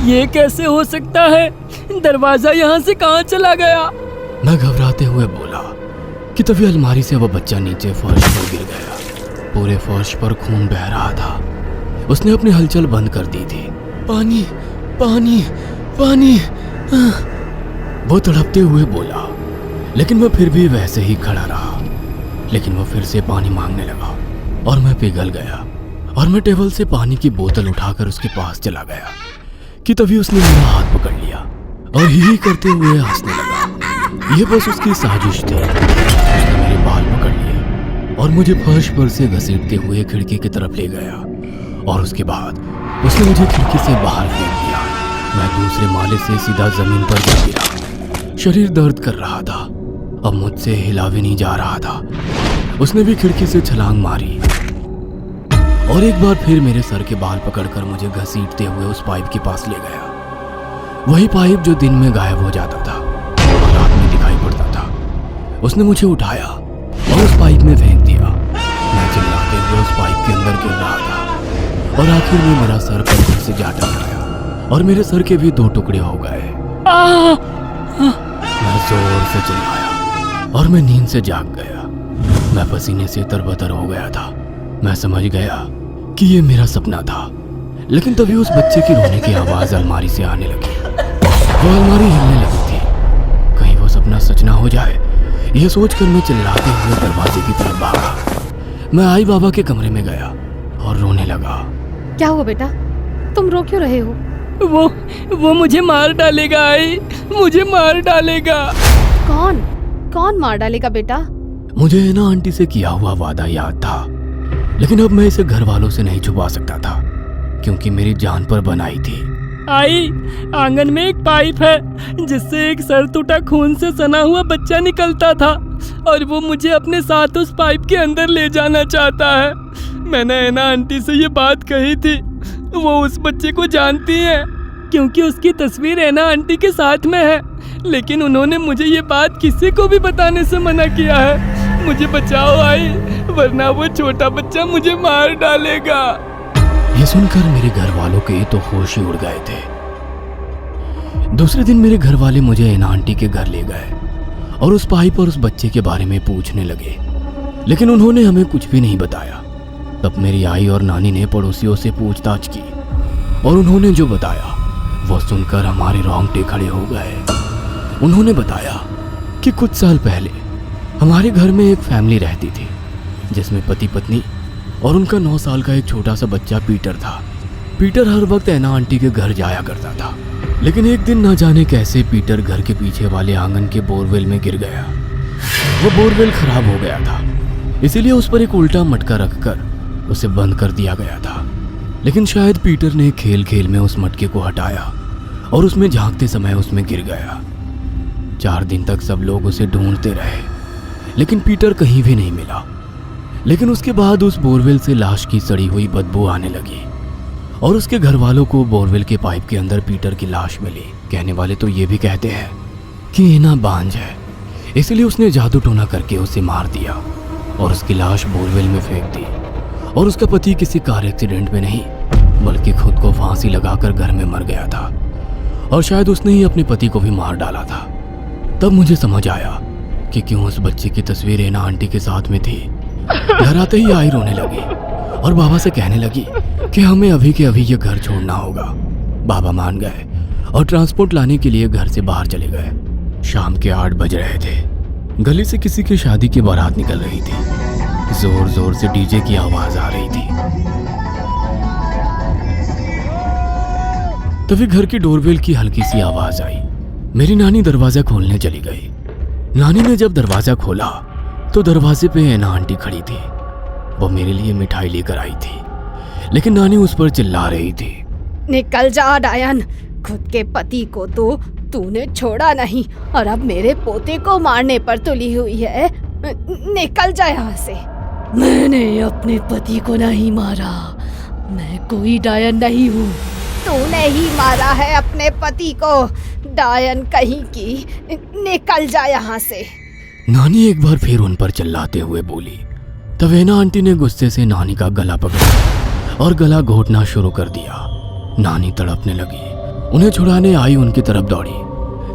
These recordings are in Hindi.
ये कैसे हो सकता है? दरवाजा यहाँ से कहाँ चला गया? मैं घबराते हुए बोला कि तभी अलमारी से वो बच्चा नीचे फर्श पर गिर गया। पूरे फर्श पर खून बह रहा था। उसने अपनी हलचल बंद कर दी थी। पानी पानी पानी, वो तड़पते हुए बोला, लेकिन मैं फिर भी वैसे ही खड़ा रहा। लेकिन वो फिर से पानी मांगने लगा और मैं पिघल गया और मैं टेबल से पानी की बोतल उठाकर उसके पास चला गया कि तभी उसने मेरा हाथ पकड़ लिया और ही करते हुए हंसने लगा। ये बस उसकी साजिश थी। उसने मेरे बाल पकड़ लिए और मुझे फर्श पर से घसीटते हुए खिड़की की तरफ ले गया और उसके बाद उसने मुझे खिड़की से बाहर फेंक दिया। मैं दूसरे माले से सीधा जमीन पर गिर गिरा। शरीर दर्द कर रहा था। अब मुझसे हिला भी नहीं जा रहा था। उसने भी खिड़की से छलांग मारी और एक बार फिर मेरे सर के बाल पकड़कर मुझे घसीटते हुए उस पाइप के पास ले गया। वही पाइप जो दिन में गायब हो जाता था और रात में दिखाई पड़ता था। उसने मुझे उठाया और उस पाइप में फेंक दिया। मैं चिल्लाते हुए उस पाइप के अंदर गिर रहा था और आखिर में मेरा सर पत्थर से जा टकराया और मेरे सर के भी 2 टुकड़े हो गए। मैं जोर से चिल्लाया और मैं नींद से जाग गया। मैं पसीने से तरबतर हो गया था। मैं समझ गया कि ये मेरा सपना था। लेकिन तभी उस बच्चे की रोने की आवाज अलमारी से आने लगी। वो अलमारी हिलने लगी थी। कहीं वो सपना सच ना हो जाए, यह सोचकर मैं चिल्लाते हुए दरवाजे की तरफ भागा। मैं आई बाबा के कमरे में गया और रोने लगा। क्या हुआ बेटा, तुम रो क्यों रहे हो? वो मुझे मार डालेगा आई, मुझे मार डालेगा। कौन मार डालेगा बेटा? मुझे ना आंटी से किया हुआ वादा याद था, लेकिन अब मैं इसे घर वालों से नहीं छुपा सकता था क्योंकि मेरी जान पर बनाई थी। आई, आंगन में एक पाइप है जिससे एक सर टूटा खून से सना हुआ बच्चा निकलता था और वो मुझे अपने साथ उस पाइप के अंदर ले जाना चाहता है। मैंने ऐना आंटी से ये बात कही थी। वो उस बच्चे को जानती है क्योंकि उसकी तस्वीर ऐना आंटी के साथ में है, लेकिन उन्होंने मुझे ये बात किसी को भी बताने से मना किया है। मुझे बचाओ आई, वरना वो छोटा बच्चा मुझे मार डालेगा। ये सुनकर मेरे घर वालों के तो होश ही उड़ गए थे। दूसरे दिन मेरे घर वाले मुझे ऐना आंटी के घर ले गए और उस पाइप और उस बच्चे के बारे में पूछने लगे, लेकिन उन्होंने हमें कुछ भी नहीं बताया। तब मेरी आई और नानी ने पड़ोसियों से पूछताछ की और उन्होंने जो बताया वो सुनकर हमारे रोंगटे खड़े हो गए। उन्होंने बताया कि कुछ साल पहले हमारे घर में एक फैमिली रहती थी जिसमें पति पत्नी और उनका 9 साल का एक छोटा सा बच्चा पीटर था। पीटर हर वक्त ऐना आंटी के घर जाया करता था, लेकिन एक दिन न जाने कैसे पीटर घर के पीछे वाले आंगन के बोरवेल में गिर गया। वो बोरवेल खराब हो गया था, इसीलिए उस पर एक उल्टा मटका रखकर उसे बंद कर दिया गया था। लेकिन शायद पीटर ने खेल खेल में उस मटके को हटाया और उसमें झांकते समय उसमें गिर गया। 4 दिन तक सब लोग उसे ढूंढते रहे, लेकिन पीटर कहीं भी नहीं मिला। लेकिन उसके बाद उस बोरवेल से लाश की सड़ी हुई बदबू आने लगी और उसके घर वालों को बोरवेल के पाइप के अंदर पीटर की लाश मिली। कहने वाले तो ये भी कहते हैं कि ऐना बांझ है, इसलिए उसने जादू टोना करके उसे मार दिया और उसकी लाश बोरवेल में फेंक दी। और उसका पति किसी कार एक्सीडेंट में नहीं बल्कि खुद को फांसी लगाकर घर में मर गया था और शायद उसने ही अपने पति को भी मार डाला था। तब मुझे समझ आया कि क्यों उस बच्चे की तस्वीर ऐना आंटी के साथ में थी। घर आते ही आई रोने लगी और बाबा से कहने लगी कि हमें अभी के अभी ये घर छोड़ना होगा। बाबा मान गए और ट्रांसपोर्ट लाने के लिए घर से बाहर चले गए। शाम के 8 बज रहे थे। गली से किसी की शादी की बारात निकल रही थी। जोर जोर से डीजे की आवाज आ रही थी। तभी घर की डोरबेल की हल्की सी आवाज आई। मेरी नानी दरवाजा खोलने चली गई। नानी ने जब दरवाजा खोला तो दरवाजे पे ऐना आंटी खड़ी थी। वो मेरे लिए मिठाई लेकर आई थी, लेकिन नानी उस पर चिल्ला रही थी, निकल जा डायन, खुद के पति को तो तूने छोड़ा नहीं और अब मेरे पोते को मारने पर तुली हुई है। निकल जा यहाँ से। मैंने अपने पति को नहीं मारा, मैं कोई डायन नहीं हूँ। तूने ही मारा है अपने पति को, डायन कहीं की। निकल जा यहाँ से। नानी एक बार फिर उन पर चिल्लाते हुए बोली। तब ऐना आंटी ने गुस्से से नानी का गला पकड़ा और गला घोटना शुरू कर दिया। नानी तड़पने लगी उन्हें छुड़ाने आई उनकी तरफ दौड़ी।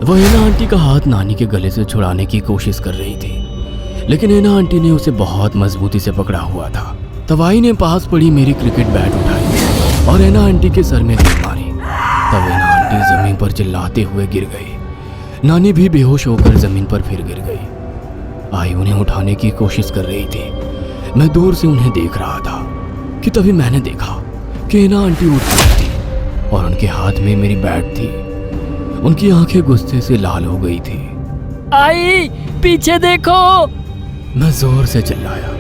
वह एना आंटी का हाथ नानी के गले से छुड़ाने की कोशिश कर रही थी, लेकिन एना आंटी ने उसे बहुत मजबूती से पकड़ा हुआ था। तब आई ने पास पड़ी मेरी क्रिकेट बैट उठाई और एना आंटी के सर में तीर मारी। तब एना आंटी जमीन पर चिल्लाते हुए गिर गई। नानी भी बेहोश होकर जमीन पर फिर गिर गई। आई उन्हें उठाने की कोशिश कर रही थी। मैं दूर से उन्हें देख रहा था कि तभी मैंने देखा कि एना आंटी उठ गई थी और उनके हाथ में मेरी बैट थी। उनकी आंखें गुस्से से लाल हो गई थी। आई, पीछे देखो। मैं जोर से चिल्लाया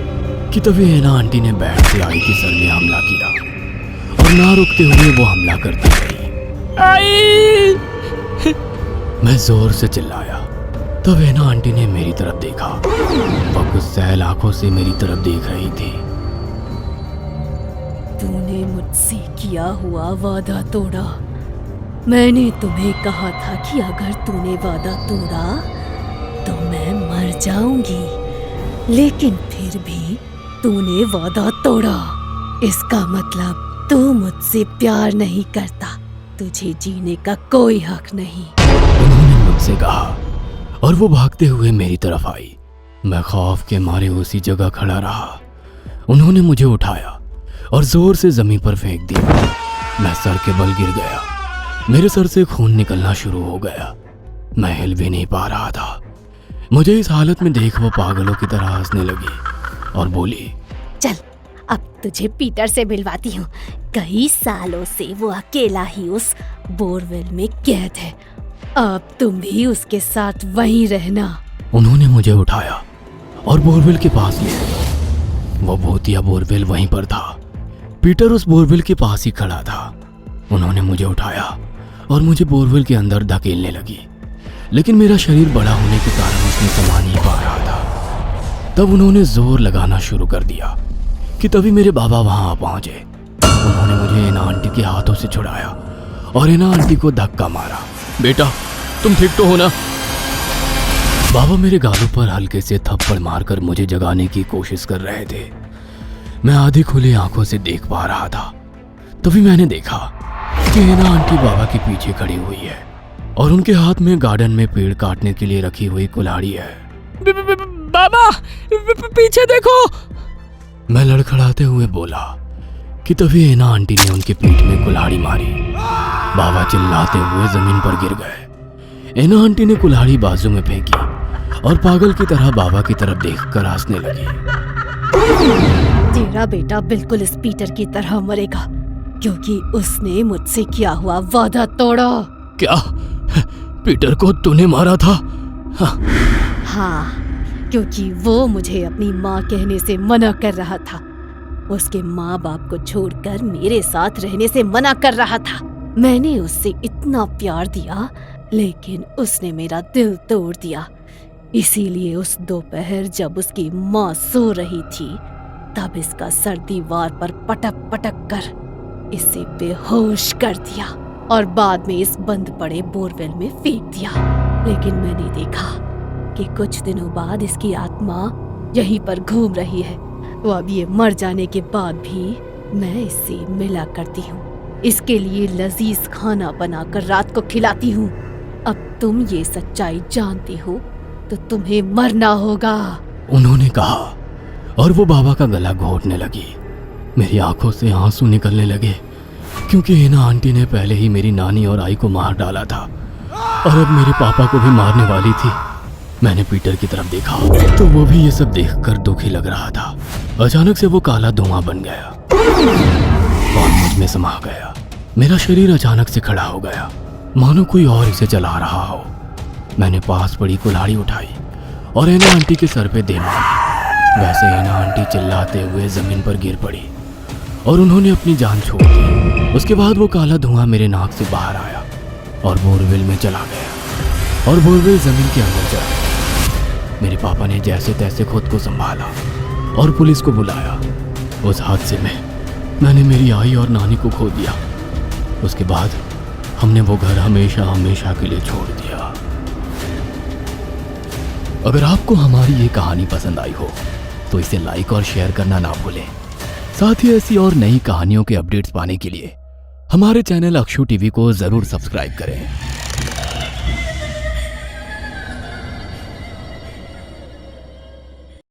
कि तभी एना आंटी ने बैट से आई के सर में हमला किया और ना रुकते हुए वो हमला करती रही। आई! मैं जोर से चिल्लाया। तब एना आंटी ने मेरी तरफ देखा। वह गुस्सैल आंखों से मेरी तरफ देख रही थी। तूने मुझसे किया हुआ वादा तोड़ा। मैंने तुम्हें कहा था कि अगर तूने वादा तोड़ा तो मैं मर जाऊंगी, लेकिन फिर भी तूने वादा तोड़ा। इसका मतलब तू मुझसे प्यार नहीं करता, तुझे जीने का कोई हक नहीं। उन्होंने मुझसे कहा और वो भागते हुए मेरी तरफ आई। मैं खौफ के मारे उसी जगह खड़ा रहा। उन्होंने मुझे उठाया और जोर से जमीन पर फेंक दिया। मैं सर के बल गिर गया। मेरे सर से खून निकलना शुरू हो गया। मैं हिल भी नहीं पा रहा था। मुझे इस हालत में देख वो पागलों की तरह हंसने लगी और बोली, चल अब तुझे पीटर से मिलवाती हूँ। कई सालों से वो अकेला ही उस बोरवेल में कैद है। अब तुम भी उसके साथ वहीं रहना। उन्होंने मुझे उठाया और बोरवेल के पास ले गए। वो भूतिया बोरवेल वहीं पर था। पीटर उस बोरवेल के पास ही खड़ा था। उन्होंने मुझे उठाया और मुझे बोरवेल के अंदर धकेलने लगी, लेकिन मेरा शरीर बड़ा होने के कारण उसमें समा नहीं पा रहा था। तब उन्होंने जोर लगाना शुरू कर दिया कि तभी मेरे बाबा वहां आ पहुंचे। उन्होंने मुझे एना आंटी के हाथों से छुड़ाया और एना आंटी को धक्का मारा। बेटा, तुम ठीक तो हो ना? बाबा मेरे गालों पर हल्के से थप्पड़ मारकर मुझे जगाने की कोशिश कर रहे थे। मैं आधी खुली आंखों से देख पा रहा था। तभी मैंने देखा कि एना आंटी बाबा के पीछे खड़ी हुई है और उनके हाथ में गार्डन में पेड़ काटने के लिए रखी हुई कुल्हाड़ी है। बाबा, पीछे देखो। मैं लड़खड़ाते हुए बोला कि तभी एना आंटी ने उनके पीठ में कुल्हाड़ी मारी। बाबा चिल्लाते हुए जमीन पर गिर गए। एना आंटी ने कुल्हाड़ी बाजू में फेंकी और पागल की तरह बाबा की तरफ देखकर हंसने लगी। तेरा बेटा बिल्कुल इस पीटर की तरह मरेगा, क्योंकि उसने मुझसे किया हुआ वादा तोड़ा। क्या? पीटर को तूने मारा था? हाँ, क्योंकि वो मुझे अपनी माँ कहने से मना कर रहा था। उसके माँ बाप को छोड़कर मेरे साथ रहने से मना कर रहा था। मैंने उससे इतना प्यार दिया, लेकिन उसने मेरा दिल तोड़ दिया। इसीलिए उस दोपहर जब उसकी माँ सो रही थी, तब इसका सर दीवार पर पटक पटक कर इसे बेहोश कर दिया और बाद में इस बंद पड़े बोरवेल में फेंक दिया। लेकिन मैंने देखा कि कुछ दिनों बाद इसकी आत्मा यहीं पर घूम रही है। तो अब ये मर जाने के बाद भी मैं इससे मिला करती हूँ। इसके लिए लजीज खाना बनाकर रात को खिलाती हूँ। अब तुम ये सच्चाई जानती हो तो तुम्हें मरना होगा। उन्होंने कहा और वो बाबा का गला घोंटने लगी। मेरी आंखों से आंसू निकलने लगे, क्योंकि एना आंटी ने पहले ही मेरी नानी और आई को मार डाला था और अब मेरे पापा को भी मारने वाली थी। मैंने पीटर की तरफ देखा तो वो भी ये सब देखकर दुखी लग रहा था। अचानक से वो काला धुआं बन गया और मुझ में समा गया। मेरा शरीर अचानक से खड़ा हो गया, मानो कोई और इसे चला रहा हो। मैंने पास पड़ी कुल्हाड़ी उठाई और एना आंटी के सर पे दे मारी। वैसे एना आंटी चिल्लाते हुए जमीन पर गिर पड़ी और उन्होंने अपनी जान छोड़ दी। उसके बाद वो काला धुआं मेरे नाक से बाहर आया और बोरवेल में चला गया और बोरवेल जमीन के अंदर चला गया। मेरे पापा ने जैसे तैसे खुद को संभाला और पुलिस को बुलाया। उस हादसे में मैंने मेरी आई और नानी को खो दिया। उसके बाद हमने वो घर हमेशा हमेशा के लिए छोड़ दिया। अगर आपको हमारी ये कहानी पसंद आई हो तो इसे लाइक और शेयर करना ना भूलें। साथ ही ऐसी और नई कहानियों के अपडेट्स पाने के लिए हमारे चैनल अक्षु टीवी को जरूर सब्सक्राइब करें।